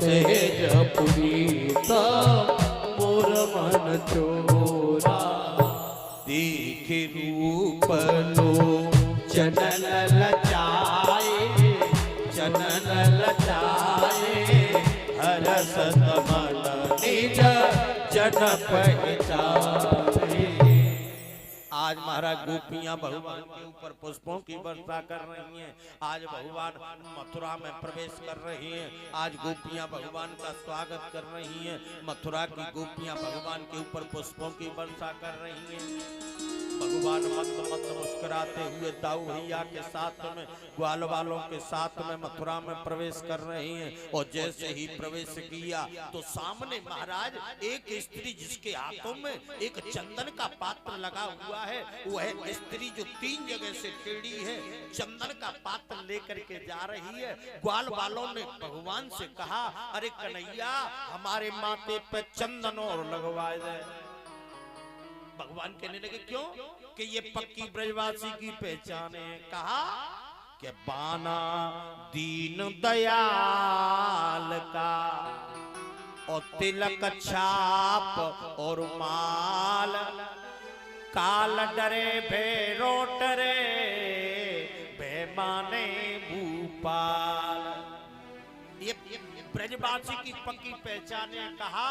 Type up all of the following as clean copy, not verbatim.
सहज पुनीत मोर मन चोरा। देख रूप लो चनन लचाए, चनन लचाए, हरसत मन निज जन पहचाने। आज महाराज गोपियां भगवान के ऊपर पुष्पों की वर्षा कर रही हैं। आज भगवान मथुरा में प्रवेश कर रही हैं। आज गोपियां भगवान का स्वागत कर रही हैं। मथुरा की गोपियां भगवान के ऊपर पुष्पों की वर्षा कर रही हैं। भगवान मंद मंद मुस्कुराते हुए दाऊ भैया के साथ में, ग्वाल वालों के साथ में मथुरा में प्रवेश कर रही हैं। और जैसे ही प्रवेश किया तो सामने महाराज एक स्त्री जिसके हाथों में एक चंदन का पात्र लगा हुआ है, वह स्त्री जो 3 जगह से टेढ़ी है, चंदन का पात्र लेकर के जा रही है। ग्वाल वालों ने भगवान से कहा, अरे कन्हैया हमारे माथे पे चंदन और लगवाए दे। भगवान कहने लगे क्यों? कि ये पक्की ब्रजवासी की पहचान है। कहा कि बाना दीन दयाल का और तिलक छाप और माल, काल डरे भैरो डरे बेमाने भूपाल। ये ब्रजवासी की पक्की पहचान है। कहा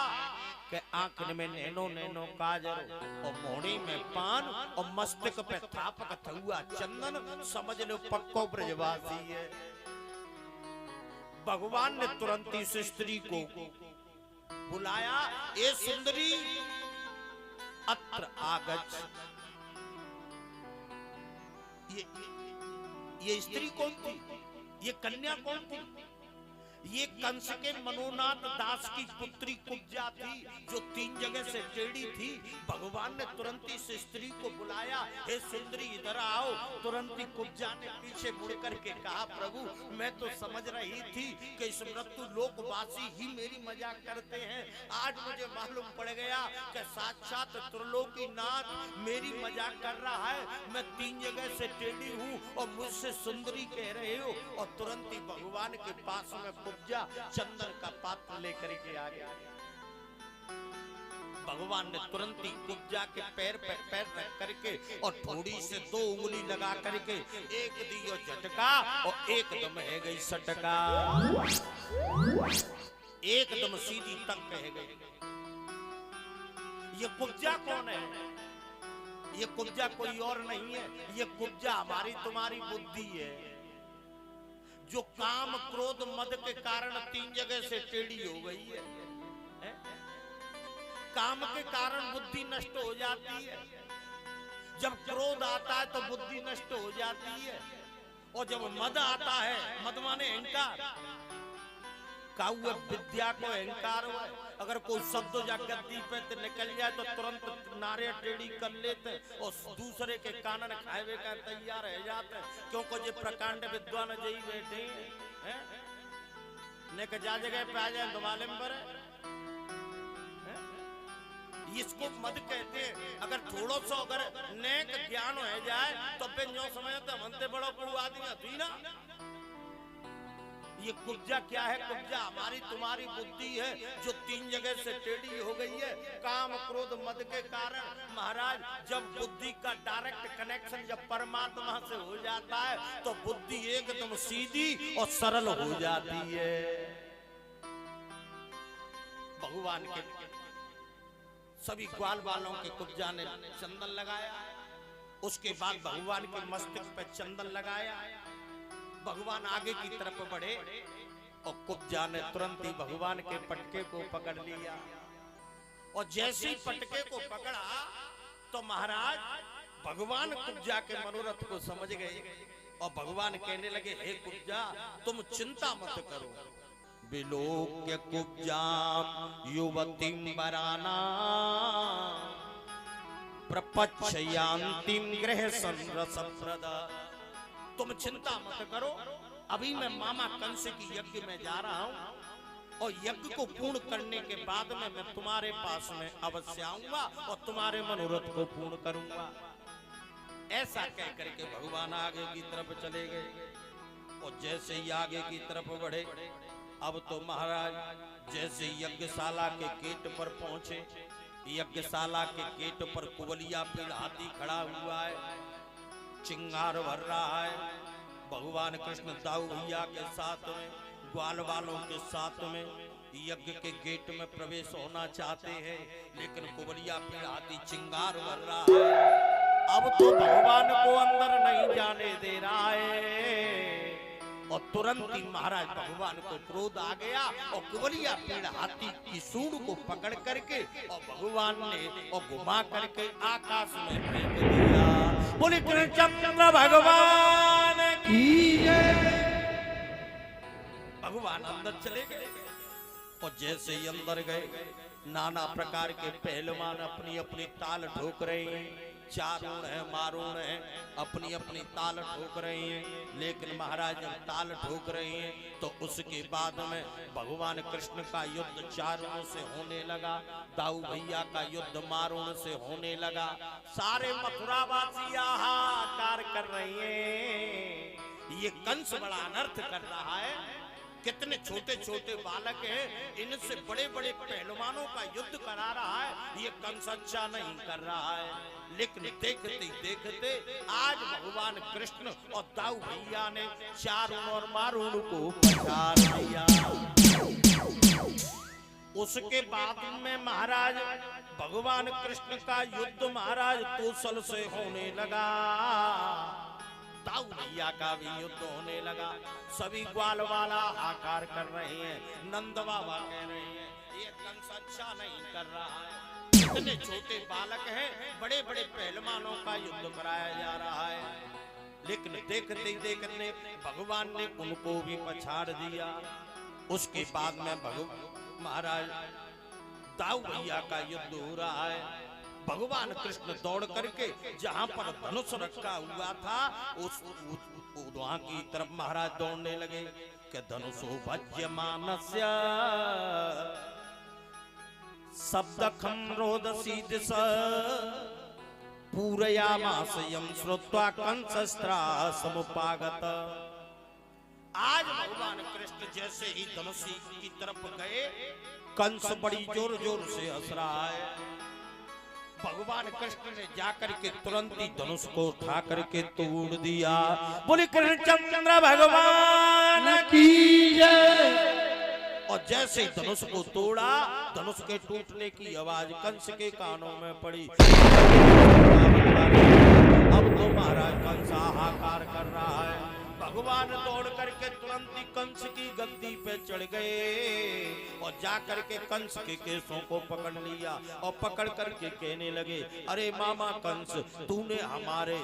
कि आंख में नैनो नैनो काजल और मोड़ी में पान और मस्तक पे थापक हुआ चंदन, समझ लो पक्को ब्रजवासी है। भगवान ने तुरंत इस स्त्री को बुलाया, ए सुंदरी अत्र आगच। ये स्त्री कौन थी? ये कन्या कौन थी? ये कंस के मनोनाथ दास की पुत्री कुब्जा थी, जो 3 जगह से टेढ़ी थी। भगवान ने तुरंत इस स्त्री को बुलाया, हे सुंदरी इधर आओ। तुरंत ही कुब्जा ने पीछे मुड़ करके कहा, प्रभु मैं तो समझ रही थी कि इस मृत्यु लोकवासी ही मेरी मजाक करते हैं। आज मुझे मालूम पड़ गया कि साक्षात त्रिलोकीनाथ मेरी मजाक कर रहा है। मैं 3 जगह से टेढ़ी हूँ और मुझसे सुंदरी कह रहे हो। और तुरंत ही भगवान के पास में कुब्जा चंदन का पात्र लेकर के आ गया। भगवान ने तुरंत ही कुब्जा के पैर पे पैर रख करके और थोड़ी से 2 उंगली लगा करके एक दियो झटका और एकदम है गई सटका, एकदम सीधी तक कह गई। ये कुब्जा कौन है? ये कुब्जा कोई और नहीं है, ये कुब्जा हमारी तुम्हारी बुद्धि है, जो काम क्रोध मद के कारण 3 जगह से टेढ़ी हो गई है। काम के कारण बुद्धि नष्ट हो जाती है। जब क्रोध आता है तो बुद्धि नष्ट हो जाती है। और जब मद आता है, मद माने अहंकार, काऊ विद्या को अहंकार हुआ। अगर कोई शब्द या गद्दी पे निकल जाए तो तुरंत नारे टेढ़ी कर लेते और दूसरे के कानन खाए का तैयार रह जाते, क्योंकि ये प्रकांड विद्वान जई बैठे हैं ने के जा जगह पे आ जाए दोबाले पर इसको मद कहते हैं। अगर थोड़ो सो अगर नेक ज्ञान हो जाए तो पे न्यो समय तो मनते बड़ो पड़ू आदमी थी ना। ये कुब्जा क्या है? कुब्जा हमारी तुम्हारी बुद्धि है, जो 3 जगह से टेढ़ी हो गई है काम क्रोध मद के कारण। महाराज जब बुद्धि का डायरेक्ट कनेक्शन जब परमात्मा से हो जाता है तो बुद्धि एकदम सीधी और सरल हो जाती है। भगवान के सभी ग्वाल वालों के कुब्जा ने चंदन लगाया। उसके बाद भगवान के मस्तक पे चंदन लगाया। भगवान आगे की तरफ बढ़े और कुब्जा ने तुरंत ही भगवान के पटके को पकड़ लिया। और जैसे ही पटके को पकड़ा तो महाराज भगवान कुब्जा के मनोरथ को समझ गए और भगवान कहने लगे, हे कुब्जा तुम चिंता मत करो। विलोक्य कुब्जाम युवतीम वराना प्रपच्छयान्तिम गृह संरसप्रदा। तुम चिंता मत करो, अभी मैं मामा कंस की यज्ञ में जा रहा हूँ और यज्ञ को पूर्ण करने के बाद में मैं तुम्हारे पास में अवश्य आऊंगा और तुम्हारे मनोरथ को पूर्ण करूंगा। ऐसा कह करके भगवान आगे की तरफ चले गए और जैसे ही आगे की तरफ बढ़े अब तो महाराज जैसे यज्ञशाला के गेट पर पहुंचे, यज्ञशाला के गेट पर कुवलिया पेड़ हाथी खड़ा हुआ है, चिंगार भर रहा है। भगवान कृष्ण दाऊ भैया के साथ में, ग्वाल वालों के साथ में यज्ञ के गेट में प्रवेश होना चाहते हैं, लेकिन कुवलिया पेड़ हाथी चिंगार भर रहा है। अब तो भगवान को अंदर नहीं जाने दे रहा है। और तुरंत ही महाराज भगवान को क्रोध आ गया और कुवलिया पेड़ हाथी की सूंड को पकड़ करके और भगवान ने और घुमा करके आकाश में फेंक दिया। बोले कृष्णचंद्र भगवान की जय। भगवान अंदर चले गए और जैसे ही अंदर गए नाना प्रकार के पहलवान अपनी अपनी ताल ठोक रहे हैं, चारूण है मारूण है, अपनी अपनी ताल ठोक रहे हैं। लेकिन महाराज जब ताल ठोक रहे हैं तो उसके बाद में भगवान कृष्ण का युद्ध चारूण से होने लगा, दाऊ भैया का युद्ध मारूण से होने लगा। सारे मथुरावासी हाहाकार कर रहे हैं। ये कंस बड़ा अनर्थ कर रहा है, कितने छोटे छोटे बालक हैं, इनसे बड़े बड़े पहलवानों का युद्ध करा रहा है, ये कंस अच्छा नहीं कर रहा है। लेकिन देखते देखते आज भगवान कृष्ण और दाऊ भैया ने चारूण और मारूण को पछाड़ दिया। उसके बाद में महाराज भगवान कृष्ण का युद्ध महाराज तोसल से होने लगा, दाऊ भैया का भी युद्ध होने लगा। सभी ग्वाल वाला हाकार कर रहे हैं, नंद बाबा कह रहे हैं ये कंस अच्छा नहीं कर रहा है, इतने छोटे बालक हैं, बड़े बड़े पहलवानों का युद्ध कराया जा रहा है। लेकिन देखते देखते भगवान ने उनको भी पछाड़ दिया। उसके बाद में महाराज दाऊ भैया का युद्ध हो रहा है। भगवान कृष्ण दौड़ करके जहां पर धनुष रखा हुआ था उस वहां की तरफ महाराज दौड़ने लगे कि धनुषो भज्यमानस्य शब्दखं रोदसी दिश पूरयामास यं श्रुत्वा कंसस्त्रा समुपागत। आज भगवान कृष्ण जैसे ही धनुषी की तरफ गए, कंस बड़ी जोर जोर से हंस रहा है। भगवान कृष्ण ने जाकर के तुरंत ही धनुष को उठा करके तोड़ दिया। बोले कृष्णचंद्र भगवान की जय। और जैसे ही धनुष को तोड़ा, धनुष के टूटने की आवाज कंस के कानों में पड़ी। अब तो महाराज कंस हाहाकार कर रहा है। भगवान दौड़ करके तुरंत ही कंस की गद्दी पे चढ़ गए और जाकर के कंस के केसों को पकड़ लिया और पकड़ करके कहने लगे, अरे मामा कंस, तूने हमारे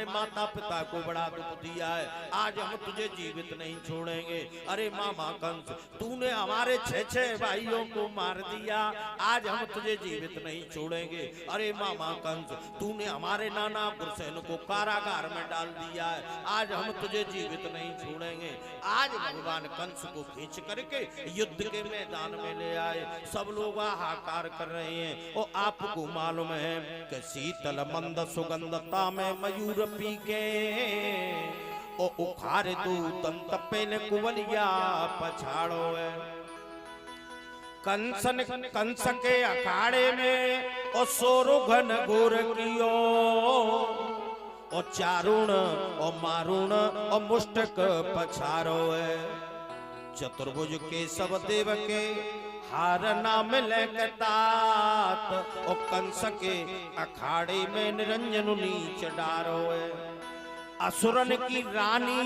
माता पिता को बड़ा दुख दिया है, आज हम तुझे जीवित नहीं छोड़ेंगे। अरे मामा कंस, तूने हमारे 6 भाइयों को मार दिया, आज हम तुझे जीवित नहीं छोड़ेंगे। अरे मामा कंस, तूने हमारे नाना गुरसेन को कारागार में डाल दिया है, आज हम तुझे जीवित नहीं छोड़ेंगे। आज भगवान कंस को खींच करके युद्ध के मैदान में ले आए। सब लोग हाहाकार कर रहे हैं। और आपको मालूम है कि शीतल मंद सुगंधता में मयूर पी के ओ उखाड़ दो दंत पेन कुवलिया पछाड़ो है। कंस के अखाड़े में और सोरु घन घोर कियो और चारुण और मारुण और मुष्टक पछारो है। चतुर्भुज के सब देव के हार नाम लेतात और कंस के अखाड़े में निरंजन नीच डारो है। असुरन की रानी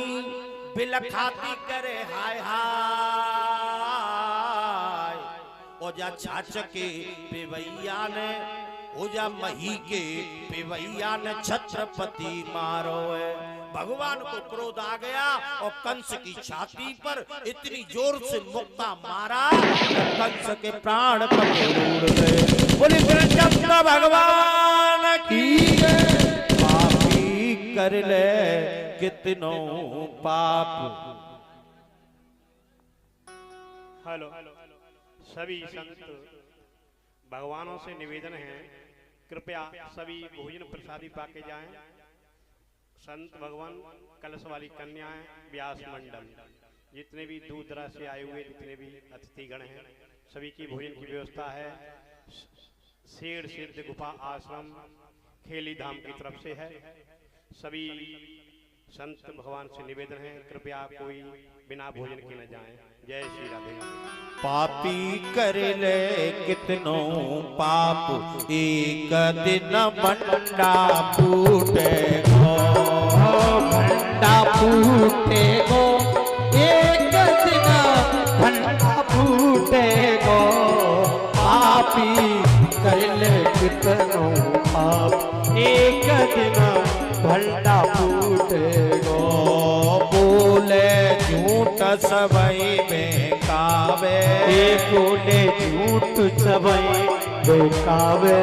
बिलखाती करे हाय हाय और जा छाछ के पिवैया ने ओजा मही के पिवैया ने छत्रपति मारो है। भगवान को क्रोध आ गया और कंस की छाती पर इतनी जोर से मुक्का मारा कंस के प्राण पकड़ गए। बोले कृष्ण भगवान की पापी कर ले कितनों पाप। हेलो, सभी संत भगवानों से निवेदन है, कृपया सभी भोजन प्रसादी पाके जाएं। संत भगवान कलश वाली कन्याएं व्यास मंडल। जितने भी दूर दराज से आए हुए जितने भी अतिथिगण हैं सभी की भोजन की व्यवस्था है। शेर सिद्ध गुफा आश्रम खेली धाम की तरफ से है। सभी संत भगवान से निवेदन है कृपया कोई बिना भोजन के न जाए। जय श्री राधे। पापी कर ले कितनो पाप एक दिन भंडा फूटे गो, भंडा फूटे गो एक दिन भंडा फूटे गो। पापी कर ले कितनो पाप एक दिन भंडा फूटे गो। बोले झूठ सबई बेकावे, बोले झूठ सबई बेकावे।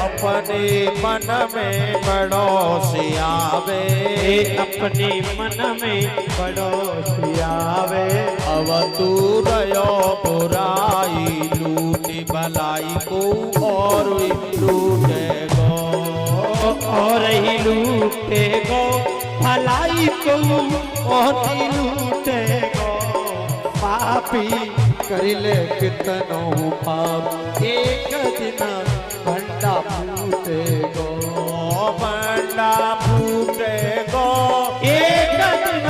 अपने मन में बड़ो सियावे, अपने मन में बड़ो सियावे। अब तू रयो बुराई लूटी भलाई को और लूटे गो, और ही लूटे गो भलाई को और ही लूटे गो। पापी कर ले कितनो पाप एक दिन भंडा फूटे गो, भंडा फूटे गो एक दिन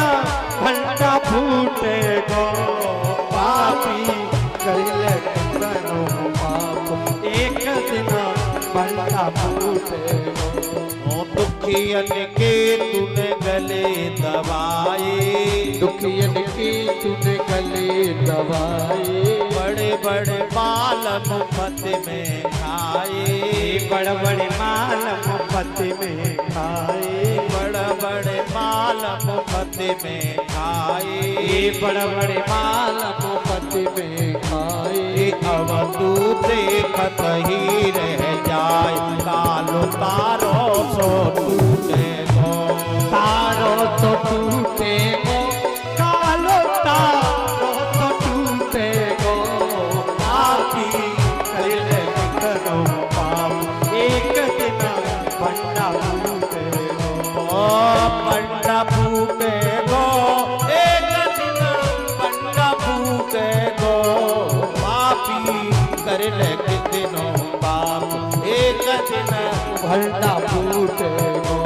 भंडा फूटे गो। पापी कर ले कितनो पाप एक दिन भंडा फूटे गो। दुखियन के तूने गले दबाए, दुखियन के तूने गले दबाए। बड़े बड़े माल मुफ्त में खाए, बड़े बड़े माल मुफ्त में खाए। बड़े बड़े माल मुफ्त में खाए, बड़े बड़े माल मुफ्त में खाए। अब तू देखत ही रह जाए कालो तारो सो टूटे गो, तारो तो टूटे गो कालो तारो तो टूटे गो। पापी कर ले कितनो पाप एक दिन भंडा फूटे गो, भंडा फूटे गो एक दिन भंडा फूटे गो। पापी कर ले कितनो पाप एक दिन भंडा फूटे गो।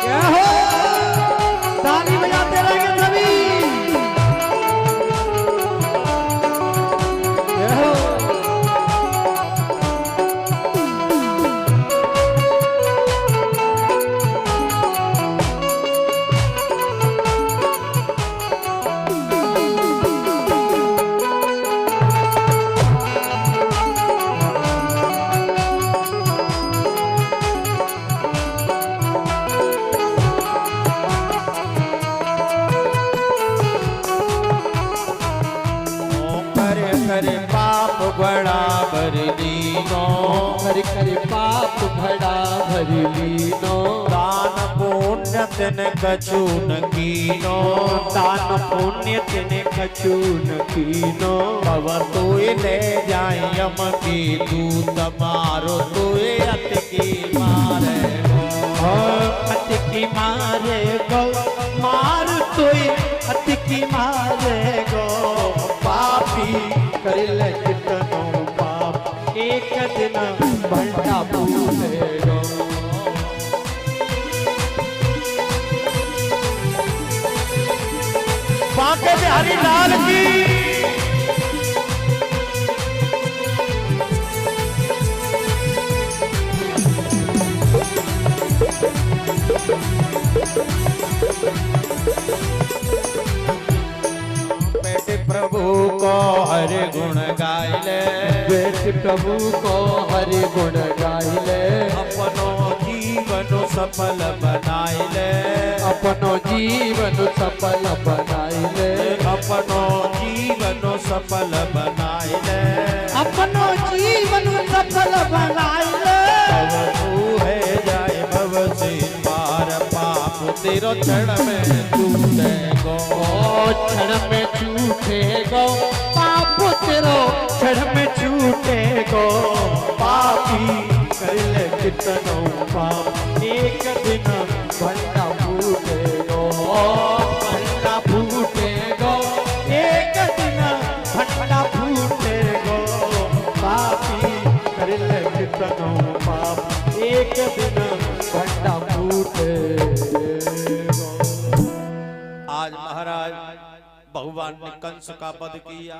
क्या हो ताली बजाते रहेंगे सभी। क्या हो करे पाप बड़ा भर लीनो, कर करे पाप बड़ा भर लीनो। दान पुण्य तिन कछु न कीनो, दान पुण्य तिन कछु न कीनो। अब तू ले जाए यम की दूत मारो तू अत की मारे गो, अत की मारे गो मार तू अत की मारे गो। पापी कर ले कितनो पाप एक दिन भंडा फूटे गो। बांके बिहारी लाल की प्रभु को हरि गुण गाय ले, बेट प्रभु को हरि गुण गाय ले। अपनो जीवन सफल बनाए ले, अपनो जीवन सफल बनाए ले। अपनो जीवन सफल बनाए ले, अपनो जीवन सफल बनाए ले। तू है जाए भव से पार पाप तेरो क्षण में छूटे गो, क्षण में छूटे गो। पाप तेरो क्षण में छूटे गो। पापी कर ले कितनो पाप एक दिन भंडा फूटेगो भंडा फूटेगो एक दिन भंडा फूटेगो पापी कर ले कितनो पाप एक दिन भंडा फूटेगो। आज महाराज भगवान ने कंस का वध किया।